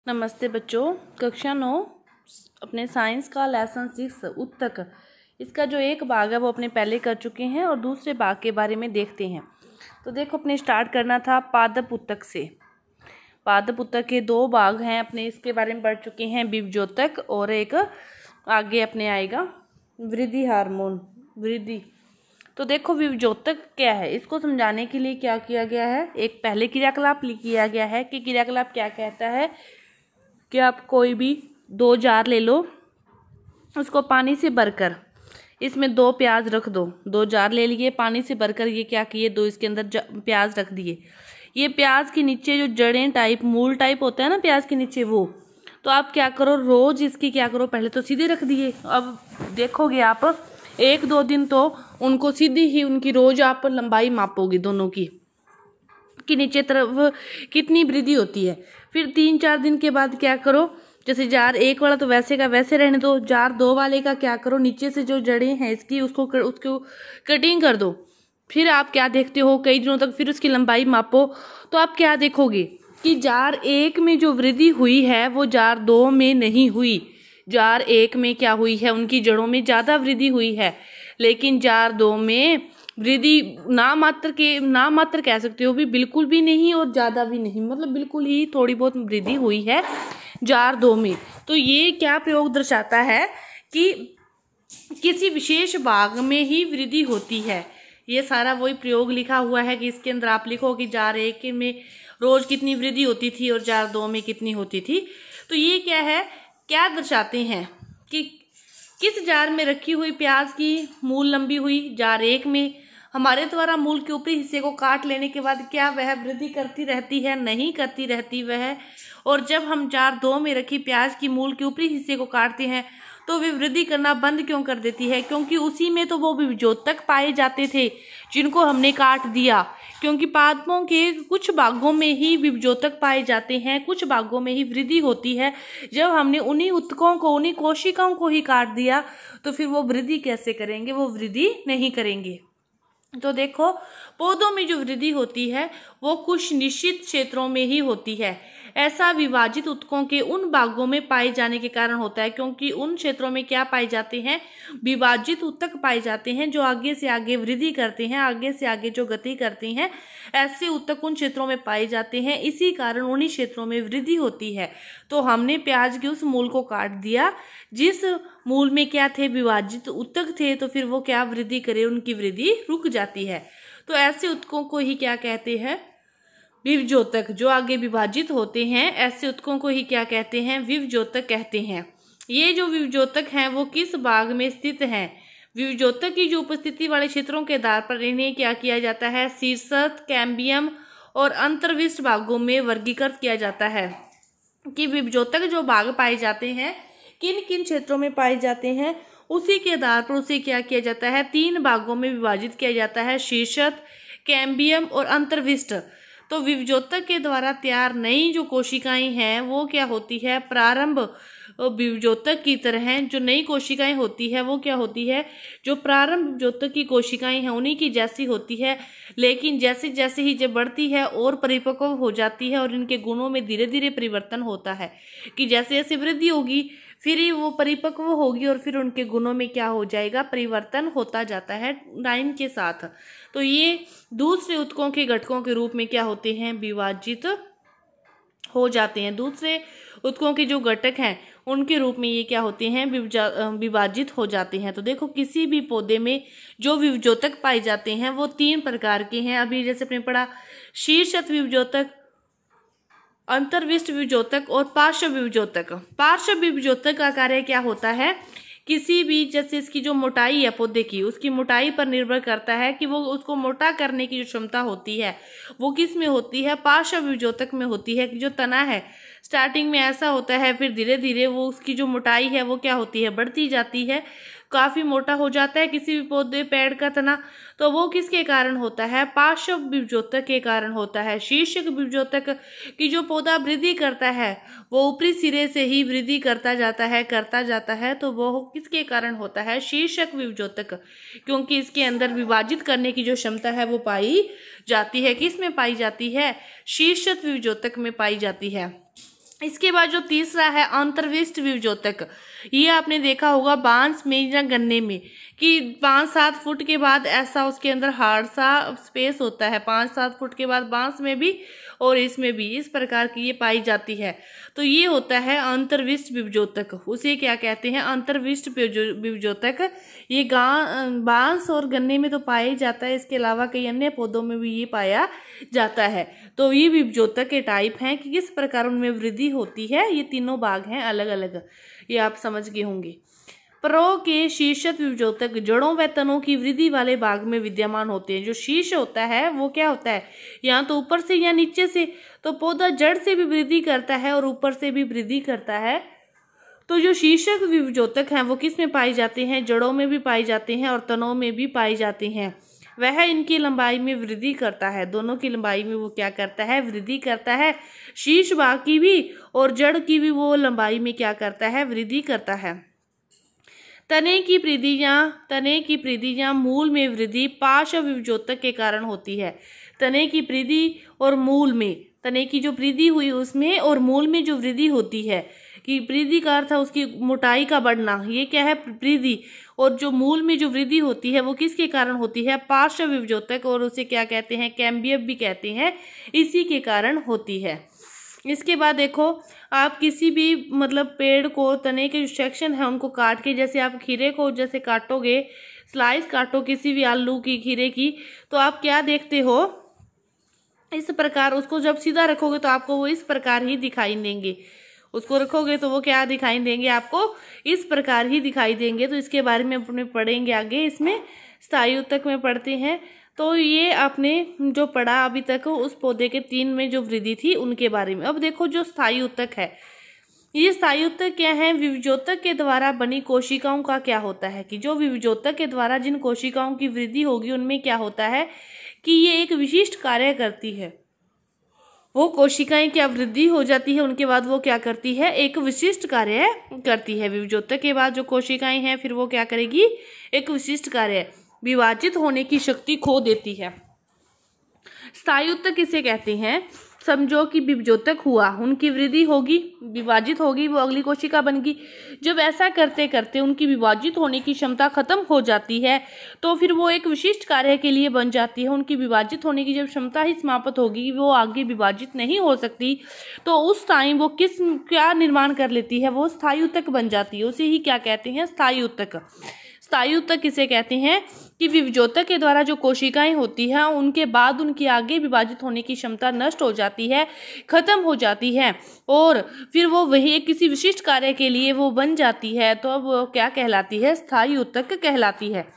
नमस्ते बच्चों। कक्षा 9 अपने साइंस का लेसन 6 उत्तक, इसका जो एक भाग है वो अपने पहले कर चुके हैं और दूसरे भाग के बारे में देखते हैं। तो देखो, अपने स्टार्ट करना था पादप उत्तक से। पादप उत्तक के दो भाग हैं अपने, इसके बारे में पढ़ चुके हैं, विभजोतक और एक आगे अपने आएगा वृद्धि हार्मोन वृद्धि। तो देखो, विभजोतक क्या है, इसको समझाने के लिए क्या किया गया है, एक पहले क्रियाकलाप किया गया है कि क्रियाकलाप क्या कहता है कि आप कोई भी 2 जार ले लो, उसको पानी से भरकर इसमें 2 प्याज रख दो। 2 जार ले लिए, पानी से भरकर ये क्या किए, 2 इसके अंदर प्याज रख दिए। ये प्याज के नीचे जो जड़ें टाइप मूल टाइप होता है ना प्याज के नीचे, वो तो आप क्या करो, रोज इसकी क्या करो, पहले तो सीधे रख दिए। अब देखोगे आप 1-2 दिन तो उनको सीधी ही उनकी रोज आप लंबाई मापोगे दोनों की कि नीचे तरफ कितनी वृद्धि होती है। फिर 3-4 दिन के बाद क्या करो, जैसे जार 1 वाला तो वैसे का वैसे रहने दो, जार 2 वाले का क्या करो, नीचे से जो जड़ें हैं इसकी उसको कटिंग कर दो। फिर आप क्या देखते हो, कई दिनों तक फिर उसकी लंबाई मापो, तो आप क्या देखोगे कि जार 1 में जो वृद्धि हुई है वो जार 2 में नहीं हुई। जार 1 में क्या हुई है, उनकी जड़ों में ज़्यादा वृद्धि हुई है, लेकिन जार 2 में वृद्धि नामात्र कह सकते हो, भी बिल्कुल भी नहीं और ज़्यादा भी नहीं, मतलब बिल्कुल ही थोड़ी बहुत वृद्धि हुई है जार 2 में। तो ये क्या प्रयोग दर्शाता है कि किसी विशेष भाग में ही वृद्धि होती है। ये सारा वही प्रयोग लिखा हुआ है कि इसके अंदर आप लिखो कि जार 1 में रोज कितनी वृद्धि होती थी और जार 2 में कितनी होती थी। तो ये क्या है, क्या दर्शाते हैं कि किस जार में रखी हुई प्याज की मूल लंबी हुई, जार 1 में हमारे द्वारा मूल के ऊपरी हिस्से को काट लेने के बाद क्या वह वृद्धि करती रहती है, नहीं करती रहती वह। और जब हम जार 2 में रखी प्याज की मूल के ऊपरी हिस्से को काटते हैं तो वे वृद्धि करना बंद क्यों कर देती है, क्योंकि उसी में तो वो विभजोतक पाए जाते थे जिनको हमने काट दिया। क्योंकि पादपों के कुछ भागों में ही विभजोतक पाए जाते हैं, कुछ भागों में ही वृद्धि होती है। जब हमने उन्हीं उत्तकों को, उन्हीं कोशिकाओं को ही काट दिया तो फिर वो वृद्धि कैसे करेंगे, वो वृद्धि नहीं करेंगे। तो देखो, पौधों में जो वृद्धि होती है वो कुछ निश्चित क्षेत्रों में ही होती है। ऐसा विभाजित उत्तकों के उन भागों में पाए जाने के कारण होता है, क्योंकि उन क्षेत्रों में क्या पाए जाते हैं, विभाजित उत्तक पाए जाते हैं जो आगे से आगे वृद्धि करते हैं, आगे से आगे जो गति करते हैं, ऐसे उत्तक उन क्षेत्रों में पाए जाते हैं। इसी कारण उन्हीं क्षेत्रों में वृद्धि होती है। तो हमने प्याज के उस मूल को काट दिया जिस मूल में क्या थे, विभाजित उत्तक थे, तो फिर वो क्या वृद्धि करे, उनकी वृद्धि रुक जाती है। तो ऐसे उत्तकों को ही क्या कहते हैं, विभजोतक। जो आगे विभाजित होते हैं ऐसे उत्तकों को ही क्या कहते हैं, विभजोतक कहते हैं। ये जो विभजोतक हैं वो किस भाग में स्थित हैं, विभजोतक की जो उपस्थिति वाले क्षेत्रों के आधार पर इन्हें क्या किया जाता है, शीर्षस्थ, कैम्बियम और अंतर्विष्ट भागों में वर्गीकृत किया जाता है। कि विभजोतक जो भाग पाए जाते हैं किन किन क्षेत्रों में पाए जाते हैं, उसी के आधार पर उसे क्या किया जाता है, 3 भागों में विभाजित किया जाता है, शीर्षस्थ, कैम्बियम और अंतर्विष्ट। तो विभजोतक के द्वारा तैयार नई जो कोशिकाएं हैं वो क्या होती है, प्रारंभ विभजोतक की तरह जो नई कोशिकाएं होती है वो क्या होती है, जो प्रारंभ विभजोतक की कोशिकाएं हैं उन्हीं की जैसी होती है। लेकिन जैसे जैसे ही जब बढ़ती है और परिपक्व हो जाती है और इनके गुणों में धीरे धीरे परिवर्तन होता है कि जैसे जैसे वृद्धि होगी फिर ही वो परिपक्व होगी और फिर उनके गुणों में क्या हो जाएगा, परिवर्तन होता जाता है टाइम के साथ। तो ये दूसरे उत्तकों के घटकों के रूप में क्या होते हैं, विभाजित हो जाते हैं। दूसरे उत्तकों के जो घटक हैं उनके रूप में ये क्या होते हैं, विभाजित हो जाते हैं। तो देखो, किसी भी पौधे में जो विभजोतक पाए जाते हैं वो 3 प्रकार के हैं। अभी जैसे आपने पढ़ा, शीर्षस्थ विभजोतक, अंतर्विष्ट विभजोतक और पार्श्व विभजोतक। पार्श्व विभजोतक का कार्य क्या होता है, किसी भी, जैसे इसकी जो मोटाई है पौधे की, उसकी मोटाई पर निर्भर करता है कि वो उसको मोटा करने की जो क्षमता होती है वो किस में होती है, पार्श्व विभजोतक में होती है। कि जो तना है स्टार्टिंग में ऐसा होता है, फिर धीरे धीरे वो उसकी जो मोटाई है वो क्या होती है, बढ़ती जाती है, काफी मोटा हो जाता है किसी भी पौधे पेड़ का तना। तो वो किसके कारण होता है, पार्श्व विभजोतक के कारण होता है। शीर्षक विभजोतक की जो पौधा वृद्धि करता है वो ऊपरी सिरे से ही वृद्धि करता जाता है, तो वो किसके कारण होता है, शीर्षक विभजोतक, क्योंकि इसके अंदर विभाजित करने की जो क्षमता है वो पाई जाती है। किस में पाई जाती है, शीर्षक विभजोतक में पाई जाती है। इसके बाद जो तीसरा है अंतर्विष्ट विभजोतक, ये आपने देखा होगा बांस में या गन्ने में कि 5-7 फुट के बाद ऐसा उसके अंदर हार्ड सा स्पेस होता है, 5-7 फुट के बाद बांस में भी और इसमें भी इस प्रकार की ये पाई जाती है। तो ये होता है अंतर्विष्ट विभजोतक। उसे क्या कहते हैं? अंतर्विष्ट विभजोतक। ये बांस और गन्ने में तो पाया जाता है, इसके अलावा कई अन्य पौधों में भी ये पाया जाता है। तो ये विभजोतक के टाइप हैं कि किस प्रकार उनमें वृद्धि होती है। ये तीनों भाग हैं अलग अलग, ये आप समझ गए होंगे। परो के शीर्षक विभजोतक जड़ों व तनों की वृद्धि वाले भाग में विद्यमान होते हैं। जो शीर्ष होता है वो क्या होता है? या तो ऊपर से या नीचे से। तो पौधा जड़ से भी वृद्धि करता है और ऊपर से भी वृद्धि करता है। तो जो शीर्षक विभजोतक हैं वो किस में पाए जाते हैं? जड़ों में भी पाए जाते हैं और तनों में भी पाए जाते हैं। वह इनकी लंबाई में वृद्धि करता है, दोनों की लंबाई में वो क्या करता है? वृद्धि करता है। शीर्ष भाग की भी और जड़ की भी वो लंबाई में क्या करता है? वृद्धि करता है। तने की वृद्धि या मूल में वृद्धि पार्श्व विभजोतक के कारण होती है। तने की वृद्धि और मूल में, तने की जो वृद्धि हुई उसमें और मूल में जो वृद्धि होती है, कि वृद्धि का अर्थ है उसकी मोटाई का बढ़ना, ये क्या है? वृद्धि। और जो मूल में जो वृद्धि होती है वो किसके कारण होती है? पार्श्व विभजोतक, और उसे क्या कहते हैं? कैम्बियम भी कहते हैं, इसी के कारण होती है। इसके बाद देखो, आप किसी भी मतलब पेड़ को, तने के जो सेक्शन है उनको काट के, जैसे आप खीरे को जैसे काटोगे, स्लाइस काटो किसी भी आलू की, खीरे की, तो आप क्या देखते हो? इस प्रकार उसको जब सीधा रखोगे तो आपको वो इस प्रकार ही दिखाई देंगे। उसको रखोगे तो वो क्या दिखाई देंगे? आपको इस प्रकार ही दिखाई देंगे। तो इसके बारे में अपने पढ़ेंगे आगे, इसमें स्थायी उत्तक में पढ़ते हैं। तो ये आपने जो पढ़ा अभी तक उस पौधे के 3 में जो वृद्धि थी उनके बारे में। अब देखो जो स्थायी उत्तक है, ये स्थायी उत्तक क्या है? विभजोतक के द्वारा बनी कोशिकाओं का क्या होता है कि जो विभजोतक के द्वारा जिन कोशिकाओं की वृद्धि होगी उनमें क्या होता है कि ये एक विशिष्ट कार्य करती है। वो कोशिकाएं क्या वृद्धि हो जाती है, उनके बाद वो क्या करती है? एक विशिष्ट कार्य करती है। विभजोतक के बाद जो कोशिकाएं हैं फिर वो क्या करेगी? एक विशिष्ट कार्य, विभाजित होने की शक्ति खो देती है। स्थायी उत्तक किसे कहते हैं? समझो कि विभजोतक हुआ, उनकी वृद्धि होगी, विभाजित होगी, वो अगली कोशिका बनेगी। जब ऐसा करते करते उनकी विभाजित होने की क्षमता खत्म हो जाती है तो फिर वो एक विशिष्ट कार्य के लिए बन जाती है। उनकी विभाजित होने की जब क्षमता ही समाप्त होगी, वो आगे विभाजित नहीं हो सकती, तो उस टाइम वो क्या निर्माण कर लेती है? वो स्थायी उत्तक बन जाती है। उसे ही क्या कहते हैं? स्थायी उत्तक। स्थायी उत्तक किसे कहते हैं कि विभजोतक के द्वारा जो कोशिकाएं होती हैं उनके बाद उनकी आगे विभाजित होने की क्षमता नष्ट हो जाती है, खत्म हो जाती है, और फिर वो वही किसी विशिष्ट कार्य के लिए वो बन जाती है। तो अब वो क्या कहलाती है? स्थायी उत्तक कहलाती है।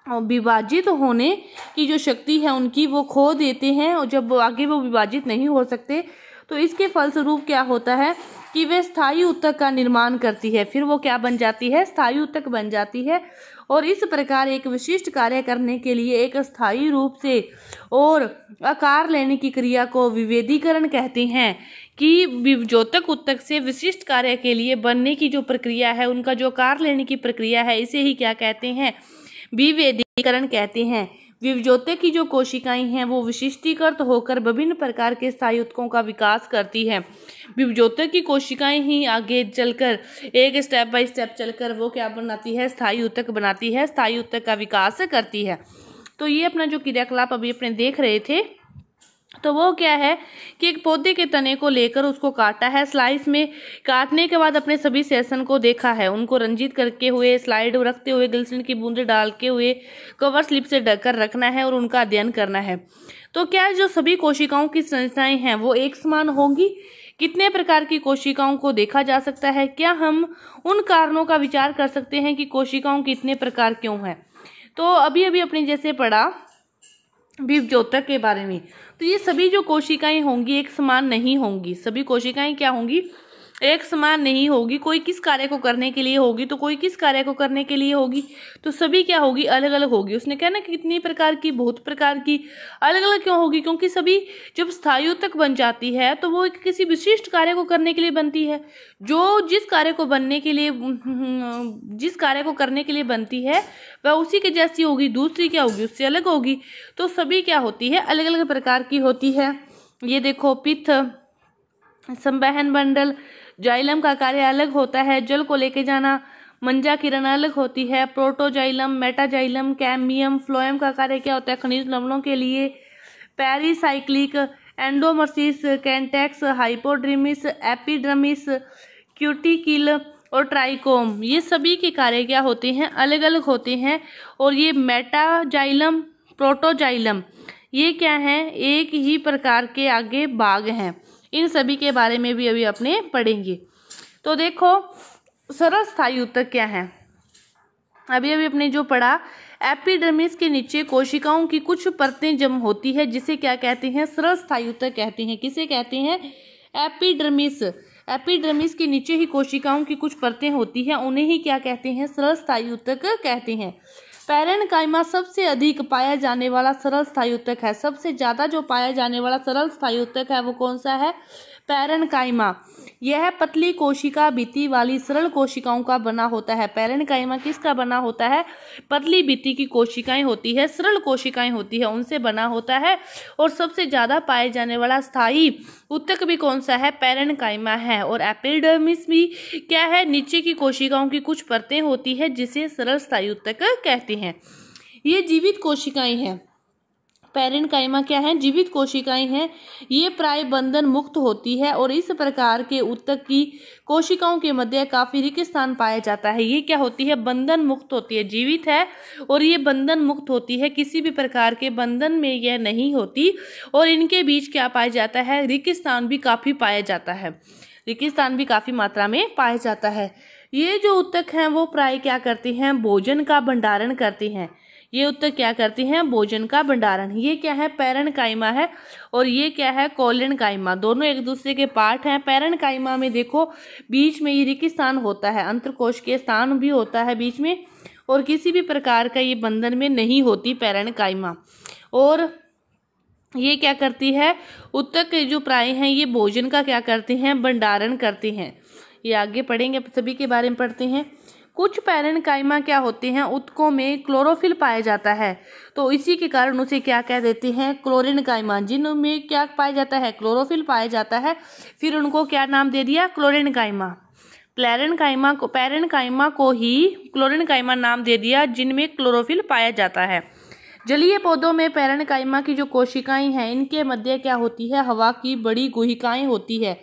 और विभाजित होने की जो शक्ति है उनकी वो खो देते हैं, और जब आगे वो विभाजित नहीं हो सकते तो इसके फलस्वरूप क्या होता है कि वे स्थायी उत्तक का निर्माण करती है। फिर वो क्या बन जाती है? स्थायी उत्तक बन जाती है। और इस प्रकार एक विशिष्ट कार्य करने के लिए एक स्थायी रूप से और आकार लेने की क्रिया को विभेदीकरण कहते हैं। कि विभजोतक उत्तक से विशिष्ट कार्य के लिए बनने की जो प्रक्रिया है, उनका जो आकार लेने की प्रक्रिया है, इसे ही क्या कहते हैं? विभेदीकरण कहते हैं। विभजोतक की जो कोशिकाएं हैं वो विशिष्टीकृत होकर विभिन्न प्रकार के स्थायी उत्तकों का विकास करती हैं। विभजोतक की कोशिकाएं ही आगे चलकर एक स्टेप बाय स्टेप चलकर वो क्या बनाती है? स्थायी उत्तक बनाती है, स्थायी उत्तक का विकास करती है। तो ये अपना जो क्रियाकलाप अभी अपने देख रहे थे, तो वो क्या है कि एक पौधे के तने को लेकर उसको काटा है, स्लाइस में काटने के बाद अपने सभी सेशन को देखा है, उनको रंजित करके हुए, स्लाइड रखते हुए, ग्लिसरीन की बूंदें डाल के हुए कवर स्लिप से ढककर रखना है और उनका अध्ययन करना है। तो क्या जो सभी कोशिकाओं की संरचनाएं हैं वो एक समान होंगी? कितने प्रकार की कोशिकाओं को देखा जा सकता है? क्या हम उन कारणों का विचार कर सकते हैं कि कोशिकाओं कितने प्रकार क्यों हैं? तो अभी अभी अपने जैसे पढ़ा विभजोतक के बारे में, तो ये सभी जो कोशिकाएं होंगी एक समान नहीं होंगी। सभी कोशिकाएं क्या होंगी? एक समान नहीं होगी। कोई किस कार्य को करने के लिए होगी तो कोई किस कार्य को करने के लिए होगी, तो सभी क्या होगी? अलग अलग होगी। उसने कहा ना कितनी प्रकार की, बहुत प्रकार की। अलग अलग क्यों होगी? क्योंकि सभी जब स्थायी उत्तक बन जाती है तो वो किसी विशिष्ट कार्य को करने के लिए बनती है। जो जिस कार्य को करने के लिए बनती है वह उसी के जैसी होगी, दूसरी क्या होगी? उससे अलग होगी। तो सभी क्या होती है? अलग अलग प्रकार की होती है। ये देखो पित्त, संवहन मंडल, जाइलम का कार्य अलग होता है, जल को लेके जाना। मंजा किरण अलग होती है। प्रोटोजाइलम, मेटाजाइलम, कैम्बियम, फ्लोएम का कार्य क्या होता है, खनिज लवणों के लिए। पेरिसाइक्लिक, एंडोमर्सिस, कैंटेक्स, हाइपोड्रमिस, एपिड्रमिस, क्यूटिकिल और ट्राइकोम, ये सभी के कार्य क्या होते हैं, अलग अलग होते हैं। और ये मेटाजाइलम, प्रोटोजाइलम, ये क्या है, एक ही प्रकार के आगे भाग हैं। इन सभी के बारे में भी अभी अपने पढ़ेंगे। तो देखो सरल स्थायी ऊतक क्या है, अभी अभी अपने जो पढ़ा, एपिडर्मिस के नीचे कोशिकाओं की कुछ परतें जम होती है, जिसे क्या कहते हैं, सरल स्थायी ऊतक कहते हैं। किसे कहते हैं, एपिडर्मिस। एपिडर्मिस के नीचे ही कोशिकाओं की कुछ परतें होती हैं, उन्हें ही क्या कहते हैं, सरल स्थायी ऊतक कहते हैं। पैरेन्काइमा सबसे अधिक पाया जाने वाला सरल स्थायी ऊतक है। सबसे ज्यादा जो पाया जाने वाला सरल स्थायी ऊतक है वो कौन सा है, पैरेन्काइमा। यह पतली कोशिका भित्ति वाली सरल कोशिकाओं का बना होता है। पैरेन्काइमा किसका बना होता है, पतली भित्ति की कोशिकाएं होती है, सरल कोशिकाएं होती है, उनसे बना होता है। और सबसे ज्यादा पाए जाने वाला स्थायी ऊतक भी कौन सा है, पैरेन्काइमा है। और एपिडर्मिस भी क्या है, नीचे की कोशिकाओं की कुछ परतें होती है, जिसे सरल स्थायी ऊतक कहते हैं। ये जीवित कोशिकाएं हैं। पैरेन्काइमा क्या है, जीवित कोशिकाएं हैं। ये प्राय बंधन मुक्त होती है और इस प्रकार के ऊतक की कोशिकाओं के मध्य काफी रिक्त स्थान पाया जाता है। ये क्या होती है, बंधन मुक्त होती है, जीवित है और ये बंधन मुक्त होती है, किसी भी प्रकार के बंधन में यह नहीं होती। और इनके बीच क्या पाया जाता है, रिक्त स्थान भी काफी पाया जाता है, रिक्त स्थान भी काफी मात्रा में पाया जाता है। ये जो ऊतक हैं वो प्राय क्या करते हैं, भोजन का भंडारण करते हैं। ये ऊतक क्या करते हैं, भोजन का भंडारण। ये क्या है, पैरेन्काइमा है और ये क्या है, कोलेन्काइमा। दोनों एक दूसरे के पार्ट हैं। पैरेन्काइमा में देखो बीच में ये रिक्त स्थान होता है, अंतरकोश के स्थान भी होता है बीच में, और किसी भी प्रकार का ये बंधन में नहीं होती पैरेन्काइमा। और ये क्या करती है, ऊतक जो प्राय हैं ये भोजन का क्या करते हैं, भंडारण करते हैं। ये आगे पढ़ेंगे, सभी के बारे में पढ़ते हैं। कुछ पैरेन्काइमा क्या होते हैं, ऊतकों में क्लोरोफिल पाया जाता है, तो इसी के कारण उसे क्या कह देते हैं, क्लोरेन्काइमा। जिनमें क्या पाया जाता है, क्लोरोफिल पाया जाता है, फिर उनको क्या नाम दे दिया, क्लोरेन्काइमा। पैरेन्काइमा को ही क्लोरेन्काइमा नाम दे दिया, जिनमें क्लोरोफिल पाया जाता है। जलीय पौधों में पैरेन्काइमा की जो कोशिकाएं हैं, इनके मध्य क्या होती है, हवा की बड़ी गुहिकाएं होती है।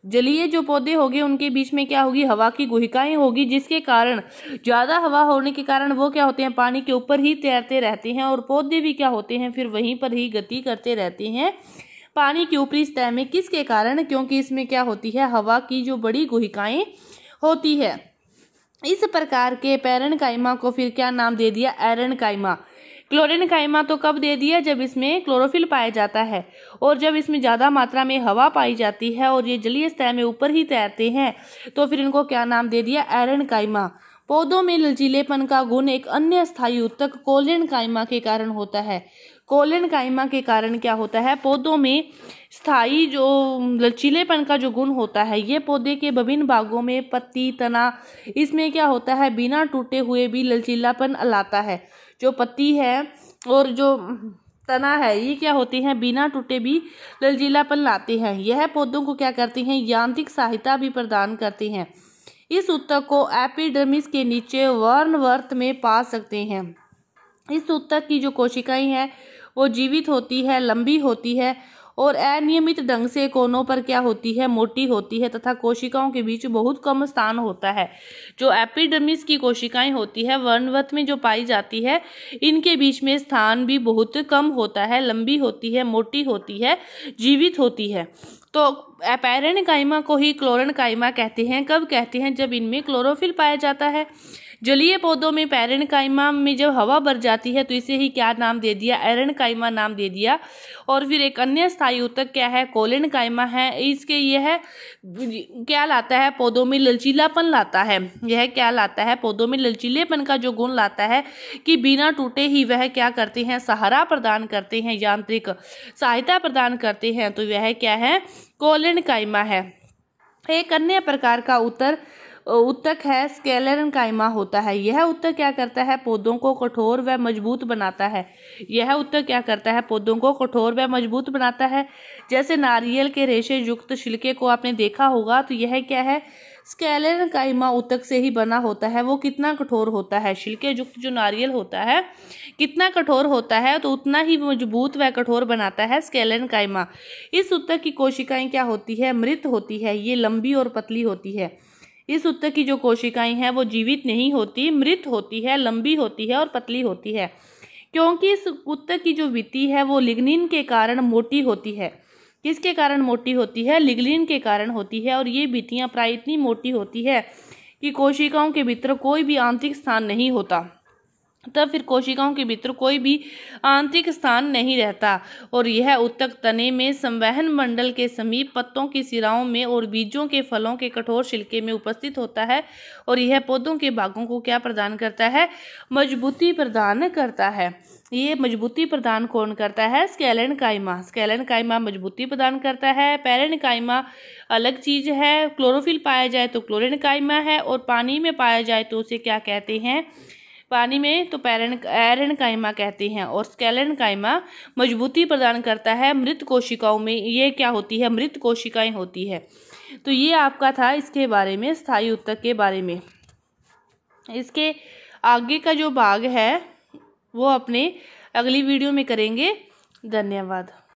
जलीय जो पौधे होंगे उनके बीच में क्या होगी, हवा की गुहिकाएं होगी, जिसके कारण ज्यादा हवा होने के कारण वो क्या होते हैं, पानी के ऊपर ही तैरते रहते हैं। और पौधे भी क्या होते हैं, फिर वहीं पर ही गति करते रहते हैं पानी की ऊपरी सतह में। किसके कारण, क्योंकि इसमें क्या होती है, हवा की जो बड़ी गुहिकाएं होती है। इस प्रकार के पैरेन्काइमा को फिर क्या नाम दे दिया, एरेन्काइमा। क्लोरेन्काइमा तो कब दे दिया, जब इसमें क्लोरोफिल पाया जाता है और जब इसमें ज़्यादा मात्रा में हवा पाई जाती है और ये जलीय सतह में ऊपर ही तैरते हैं, तो फिर इनको क्या नाम दे दिया, एरेन्काइमा। पौधों में लचीलेपन का गुण एक अन्य स्थायी ऊतक कोलेन्काइमा के कारण होता है। कोलेन्काइमा के कारण क्या होता है, पौधों में स्थायी जो लचीलेपन का जो गुण होता है, ये पौधे के विभिन्न भागों में, पत्ती, तना, इसमें क्या होता है, बिना टूटे हुए भी लचीलापन लाता है। जो पत्ती है और जो तना है, ये क्या होती हैं, बिना टूटे भी लचीलापन लाते हैं। यह पौधों को क्या करती हैं, यांत्रिक सहायता भी प्रदान करते हैं। इस ऊतक को एपिडर्मिस के नीचे वर्णवर्त में पा सकते हैं। इस ऊतक की जो कोशिकाएं हैं वो जीवित होती है, लंबी होती है और अनियमित ढंग से कोनों पर क्या होती है, मोटी होती है तथा कोशिकाओं के बीच बहुत कम स्थान होता है। जो एपिडर्मिस की कोशिकाएं होती है वर्णवत में जो पाई जाती है, इनके बीच में स्थान भी बहुत कम होता है, लंबी होती है, मोटी होती है, जीवित होती है। तो पैरेन्काइमा को ही क्लोरेन्काइमा कहते हैं। कब कहते हैं, जब इनमें क्लोरोफिल पाया जाता है। जलीय पौधों में पैरेन्काइमा में जब हवा भर जाती है तो इसे ही क्या नाम दे दिया, एरेन्काइमा नाम दे दिया। और फिर एक अन्य स्थायी ऊतक क्या है, कोलेन्काइमा है। इसके यह क्या लाता है, पौधों में लचीलापन लाता है। यह क्या लाता है, पौधों में लचीलेपन का जो गुण लाता है कि बिना टूटे ही वह क्या करते हैं, सहारा प्रदान करते हैं, यांत्रिक सहायता प्रदान करते हैं। तो वह क्या है, कोलेन्काइमा है। एक अन्य प्रकार का उत्तक है स्क्लेरेन्काइमा होता है। यह उत्तक क्या करता है, पौधों को कठोर व मजबूत बनाता है। यह उत्तक क्या करता है, पौधों को कठोर व मजबूत बनाता है। जैसे नारियल के रेशे युक्त छिलके को आपने देखा होगा, तो यह क्या है, स्क्लेरेन्काइमा उत्तक से ही बना होता है। वो कितना कठोर होता है, छिलके युक्त जो नारियल होता है कितना कठोर होता है, तो उतना ही मजबूत व कठोर बनाता है स्क्लेरेन्काइमा। इस उत्तक की कोशिकाएं क्या होती है, मृत होती है। ये लंबी और पतली होती है। इस उत्तक की जो कोशिकाएं हैं वो जीवित नहीं होती, मृत होती है, लंबी होती है और पतली होती है। क्योंकि इस उत्तक की जो भित्ति है वो लिग्निन के कारण मोटी होती है। किसके कारण मोटी होती है, लिग्निन के कारण होती है। और ये भित्तियां प्राय इतनी मोटी होती है कि कोशिकाओं के भीतर कोई भी आंतरिक स्थान नहीं होता। तब फिर कोशिकाओं के भीतर कोई भी आंतरिक स्थान नहीं रहता। और यह उत्तक तने में संवहन मंडल के समीप, पत्तों की सिराओं में और बीजों के फलों के कठोर छिलके में उपस्थित होता है। और यह पौधों के भागों को क्या प्रदान करता है, मजबूती प्रदान करता है। ये मजबूती प्रदान कौन करता है, स्क्लेरेन्काइमा। स्क्लेरेन्काइमा मजबूती प्रदान करता है। पेरेन्काइमा अलग चीज है। क्लोरोफिल पाया जाए तो क्लोरेन्काइमा है, और पानी में पाया जाए तो उसे क्या कहते हैं, पानी में तो एरेन्काइमा कहते हैं। और स्क्लेरेन्काइमा मजबूती प्रदान करता है मृत कोशिकाओं में। ये क्या होती है, मृत कोशिकाएं होती है। तो ये आपका था इसके बारे में, स्थायी उत्तक के बारे में। इसके आगे का जो भाग है वो अपने अगली वीडियो में करेंगे। धन्यवाद।